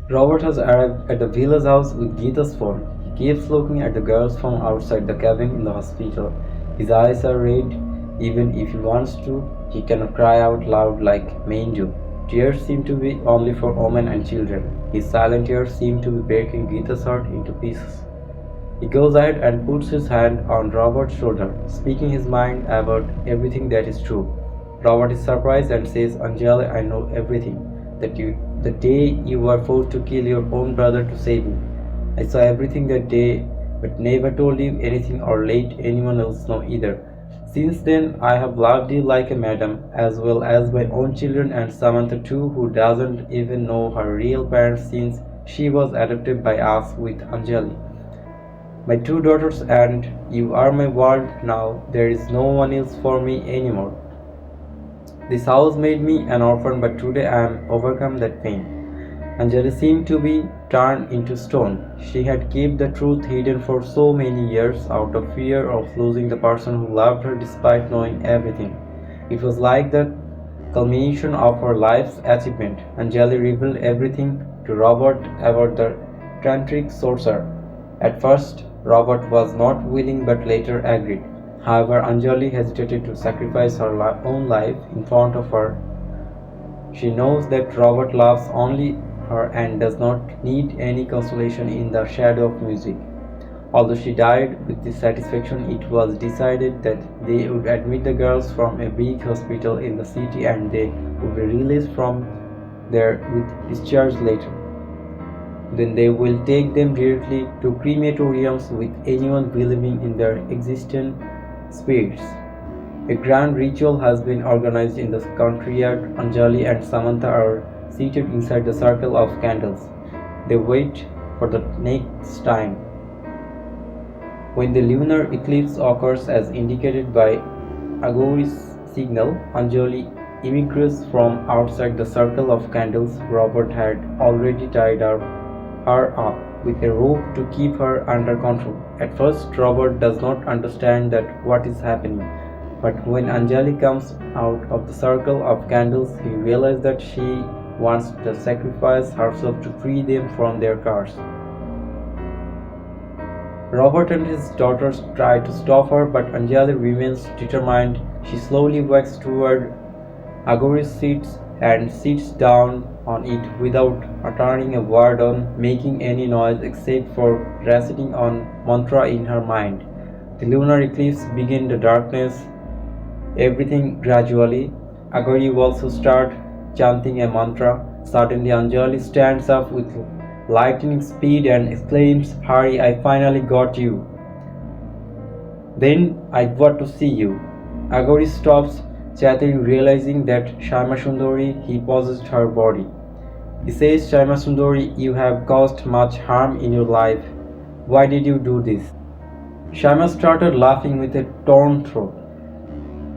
Robert has arrived at the village house with Geeta's phone. He keeps looking at the girls from outside the cabin in the hospital. His eyes are red. Even if he wants to, he cannot cry out loud like men do. Tears seem to be only for women and children. His silent tears seem to be breaking Geeta's heart into pieces. He goes ahead and puts his hand on Robert's shoulder, speaking his mind about everything that is true. Robert is surprised and says, Anjali, I know everything. The day you were forced to kill your own brother to save me. I saw everything that day, but never told you anything or let anyone else know either. Since then, I have loved you like a madam, as well as my own children and Samantha too, who doesn't even know her real parents since she was adopted by us with Anjali. My two daughters, and you are my world now. There is no one else for me anymore. This house made me an orphan, but today I am overcome that pain. Anjali seemed to be turned into stone. She had kept the truth hidden for so many years out of fear of losing the person who loved her despite knowing everything. It was like the culmination of her life's achievement. Anjali revealed everything to Robert about the tantric sorcerer. At first, Robert was not willing but later agreed. However, Anjali hesitated to sacrifice her own life in front of her. She knows that Robert loves only her and does not need any consolation in the shadow of music. Although she died with dissatisfaction, it was decided that they would admit the girls from a big hospital in the city and they would be released from there with discharge later. Then they will take them directly to crematoriums with anyone believing in their existent spirits. A grand ritual has been organized in the courtyard. Anjali and Samantha are seated inside the circle of candles. They wait for the next time. When the lunar eclipse occurs as indicated by Agori's signal, Anjali emerges from outside the circle of candles. Robert had already tied her up with a rope to keep her under control. At first, Robert does not understand that what is happening, but when Anjali comes out of the circle of candles, he realizes that she wants to sacrifice herself to free them from their curse. Robert and his daughters try to stop her, but Anjali remains determined. She slowly walks toward Agori's seat and sits down on it without uttering a word or making any noise except for reciting a mantra in her mind. The lunar eclipse begins the darkness, everything gradually. Agori also starts chanting a mantra. Suddenly Anjali stands up with lightning speed and exclaims, Hurry, I finally got you. Then I got to see you. Agori stops chattering, realizing that Shaima Sundari he possessed her body. He says, Shaima Sundari, you have caused much harm in your life. Why did you do this? Shaima started laughing with a torn throat.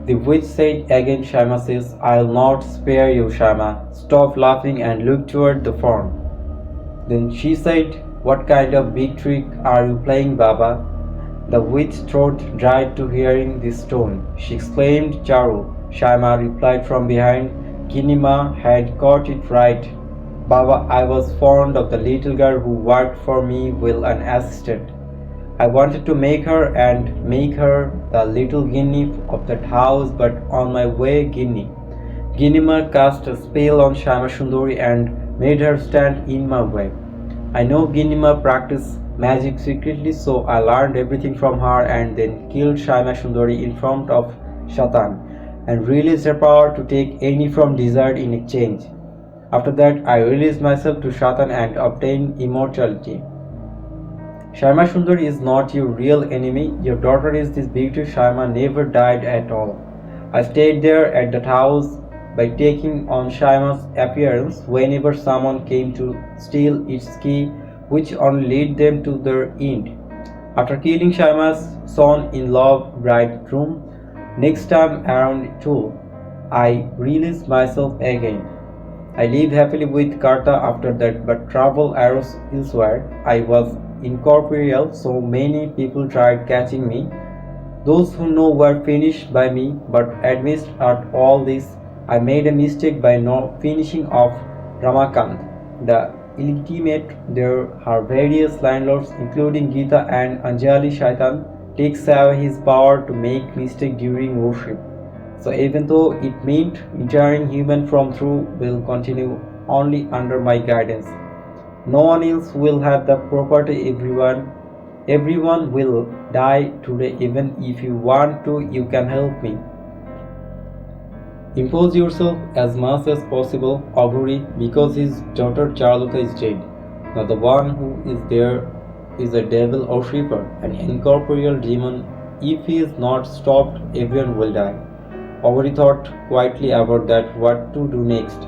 The witch said again. Shaima says, I'll not spare you, Shaima. Stop laughing and look toward the form. Then she said, What kind of big trick are you playing, Baba? The witch's throat dried to hearing this tone. She exclaimed, Charu. Shaima replied from behind. Ginima had caught it right. Baba, I was fond of the little girl who worked for me while an assistant. I wanted to make her the little guinea of that house, but on my way, Ginima cast a spell on Shaima Sundari and made her stand in my way. I know Ginima practiced magic secretly, so I learned everything from her and then killed Shaima Sundari in front of Shatan and released her power to take any from desired in exchange. After that, I released myself to Shatan and obtained immortality. Shaima Sundari is not your real enemy. Your daughter is this beauty. Shaima never died at all. I stayed there at that house by taking on Shaima's appearance whenever someone came to steal its key, which only led them to their end. After killing Shaima's son-in-law bridegroom, next time around too, I released myself again. I lived happily with Karta after that, but travel arrows elsewhere. I was incorporeal, so many people tried catching me. Those who know were finished by me, but amidst all this, I made a mistake by not finishing off Ramakant. The illegitimate, there are various landlords, including Gita and Anjali Shaitan, takes away his power to make mistake during worship. So even though it meant entering human from through will continue only under my guidance. No one else will have the property. Everyone will die today. Even if you want to, you can help me. Impose yourself as much as possible, Aguri, because his daughter Charlotta is dead. Now the one who is there is a devil worshipper, an incorporeal demon. If he is not stopped, everyone will die. Aguri thought quietly about that, what to do next.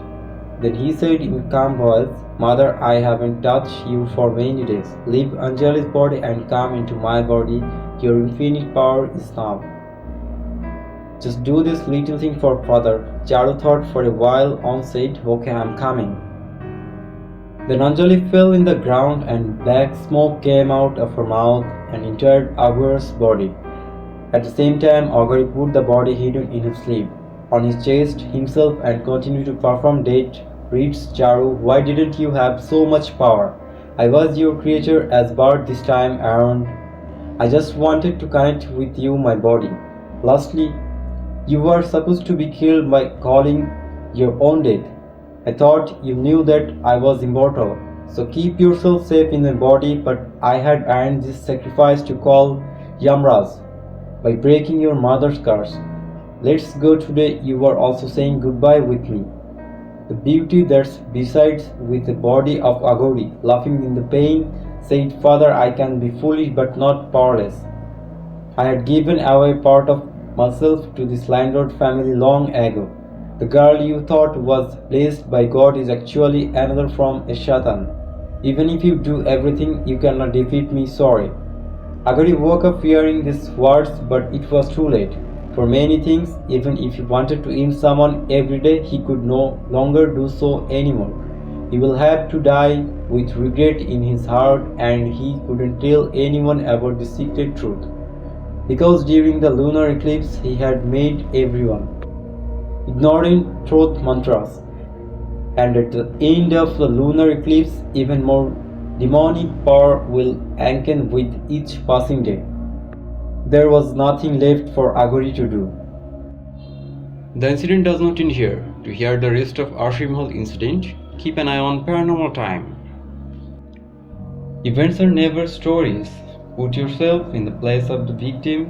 Then he said in calm voice, Mother, I haven't touched you for many days. Leave Anjali's body and come into my body. Your infinite power is now. Just do this little thing for father. Charu thought for a while and said, Okay, I'm coming. Then Anjali fell in the ground and black smoke came out of her mouth and entered Agur's body. At the same time, Aguri put the body hidden in his sleeve on his chest himself and continued to perform deed. Reads Charu, why didn't you have so much power? I was your creature as bird this time around. I just wanted to connect with you, my body. Lastly, you were supposed to be killed by calling your own death. I thought you knew that I was immortal. So keep yourself safe in my body, but I had earned this sacrifice to call Yamraj by breaking your mother's curse. Let's go today. You are also saying goodbye with me. The beauty that's besides with the body of Agori, laughing in the pain, said, Father, I can be foolish but not powerless. I had given away part of myself to this landlord family long ago. The girl you thought was blessed by God is actually another from a Shaitan. Even if you do everything, you cannot defeat me, sorry. Agari woke up hearing these words, but it was too late. For many things, even if he wanted to end someone every day, he could no longer do so anymore. He will have to die with regret in his heart, and he couldn't tell anyone about the secret truth. Because during the lunar eclipse, he had made everyone, ignoring truth mantras. And at the end of the lunar eclipse, even more demonic power will awaken with each passing day. There was nothing left for Agori to do. The incident does not end here. To hear the rest of Aroshi Mahal incident, keep an eye on Paranormal Time. Events are never stories. Put yourself in the place of the victim.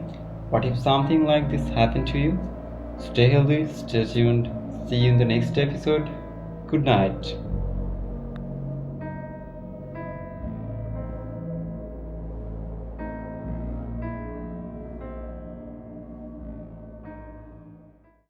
What if something like this happened to you? Stay healthy, stay tuned. See you in the next episode. Good night.